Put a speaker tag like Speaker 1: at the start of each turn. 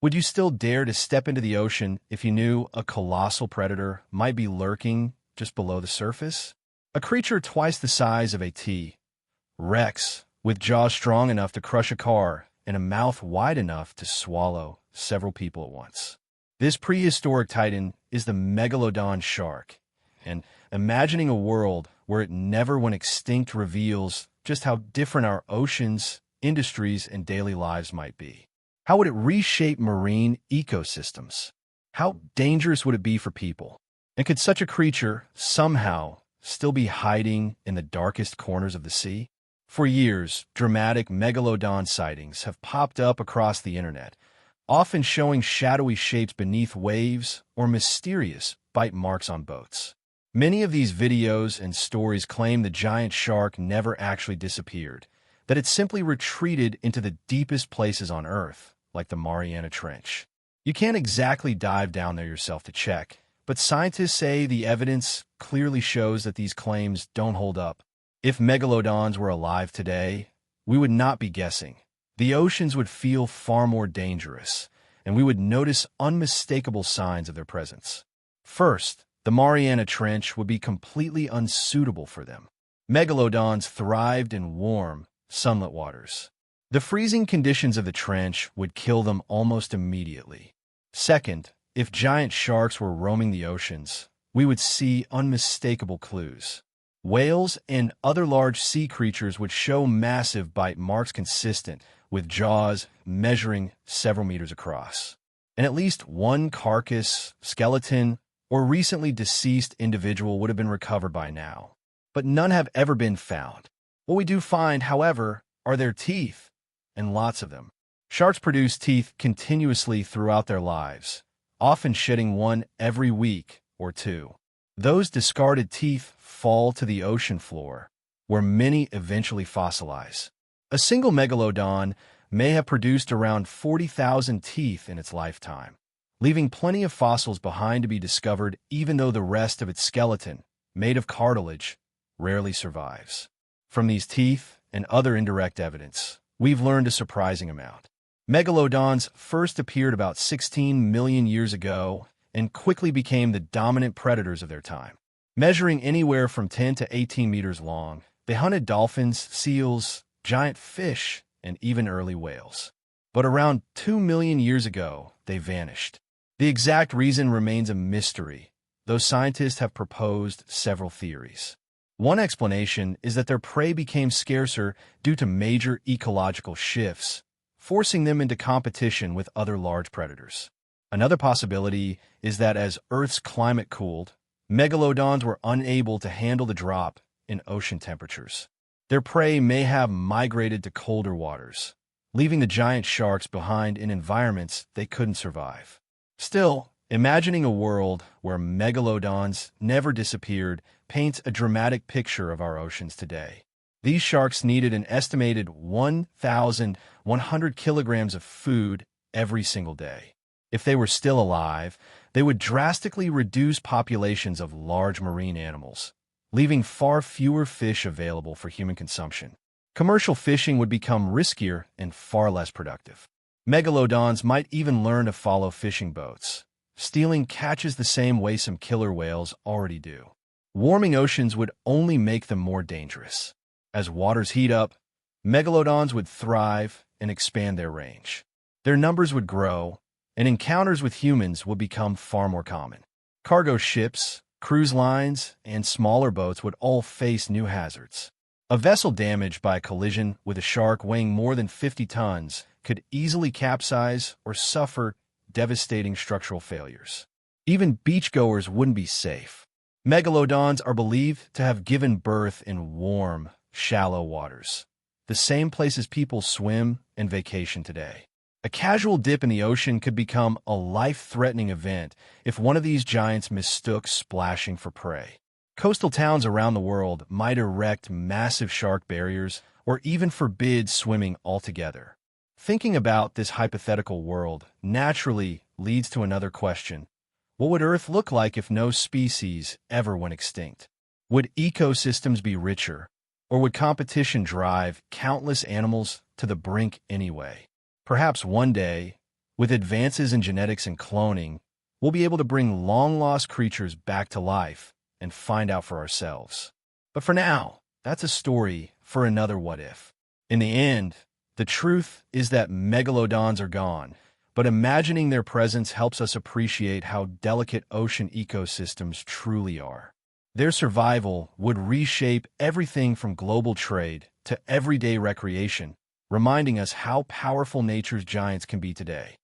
Speaker 1: Would you still dare to step into the ocean if you knew a colossal predator might be lurking just below the surface? A creature twice the size of a T-Rex, with jaws strong enough to crush a car and a mouth wide enough to swallow several people at once. This prehistoric titan is the Megalodon shark, and imagining a world where it never went extinct reveals just how different our oceans, industries, and daily lives might be. How would it reshape marine ecosystems? How dangerous would it be for people? And could such a creature somehow still be hiding in the darkest corners of the sea? For years, dramatic Megalodon sightings have popped up across the internet, often showing shadowy shapes beneath waves or mysterious bite marks on boats. Many of these videos and stories claim the giant shark never actually disappeared, that it simply retreated into the deepest places on Earth, like the Mariana Trench. You can't exactly dive down there yourself to check, but scientists say the evidence clearly shows that these claims don't hold up. If megalodons were alive today, we would not be guessing. The oceans would feel far more dangerous, and we would notice unmistakable signs of their presence. First, the Mariana Trench would be completely unsuitable for them. Megalodons thrived in warm, sunlit waters. The freezing conditions of the trench would kill them almost immediately. Second, if giant sharks were roaming the oceans, we would see unmistakable clues. Whales and other large sea creatures would show massive bite marks consistent with jaws measuring several meters across. And at least one carcass, skeleton, or recently deceased individual would have been recovered by now. But none have ever been found. What we do find, however, are their teeth, and lots of them. Sharks produce teeth continuously throughout their lives, often shedding one every week or two. Those discarded teeth fall to the ocean floor, where many eventually fossilize. A single megalodon may have produced around 40,000 teeth in its lifetime, leaving plenty of fossils behind to be discovered even though the rest of its skeleton, made of cartilage, rarely survives. From these teeth and other indirect evidence, we've learned a surprising amount. Megalodons first appeared about 16 million years ago and quickly became the dominant predators of their time. Measuring anywhere from 10 to 18 meters long, they hunted dolphins, seals, giant fish, and even early whales. But around 2 million years ago, they vanished. The exact reason remains a mystery, though scientists have proposed several theories. One explanation is that their prey became scarcer due to major ecological shifts, forcing them into competition with other large predators. Another possibility is that as Earth's climate cooled, megalodons were unable to handle the drop in ocean temperatures. Their prey may have migrated to colder waters, leaving the giant sharks behind in environments they couldn't survive. Still, imagining a world where megalodons never disappeared paints a dramatic picture of our oceans today. These sharks needed an estimated 1,100 kilograms of food every single day. If they were still alive, they would drastically reduce populations of large marine animals, leaving far fewer fish available for human consumption. Commercial fishing would become riskier and far less productive. Megalodons might even learn to follow fishing boats, stealing catches the same way some killer whales already do. Warming oceans would only make them more dangerous. As waters heat up, megalodons would thrive and expand their range. Their numbers would grow, and encounters with humans would become far more common. Cargo ships, cruise lines, and smaller boats would all face new hazards. A vessel damaged by a collision with a shark weighing more than 50 tons could easily capsize or suffer devastating structural failures. Even beachgoers wouldn't be safe. Megalodons are believed to have given birth in warm, shallow waters, the same places people swim and vacation today. A casual dip in the ocean could become a life-threatening event if one of these giants mistook splashing for prey. Coastal towns around the world might erect massive shark barriers or even forbid swimming altogether. Thinking about this hypothetical world naturally leads to another question. What would Earth look like if no species ever went extinct? Would ecosystems be richer, or would competition drive countless animals to the brink anyway? Perhaps one day, With advances in genetics and cloning, we'll be able to bring long-lost creatures back to life and find out for ourselves. But for now, that's a story for another what if. In the end, the truth is that megalodons are gone, but imagining their presence helps us appreciate how delicate ocean ecosystems truly are. Their survival would reshape everything from global trade to everyday recreation, reminding us how powerful nature's giants can be today.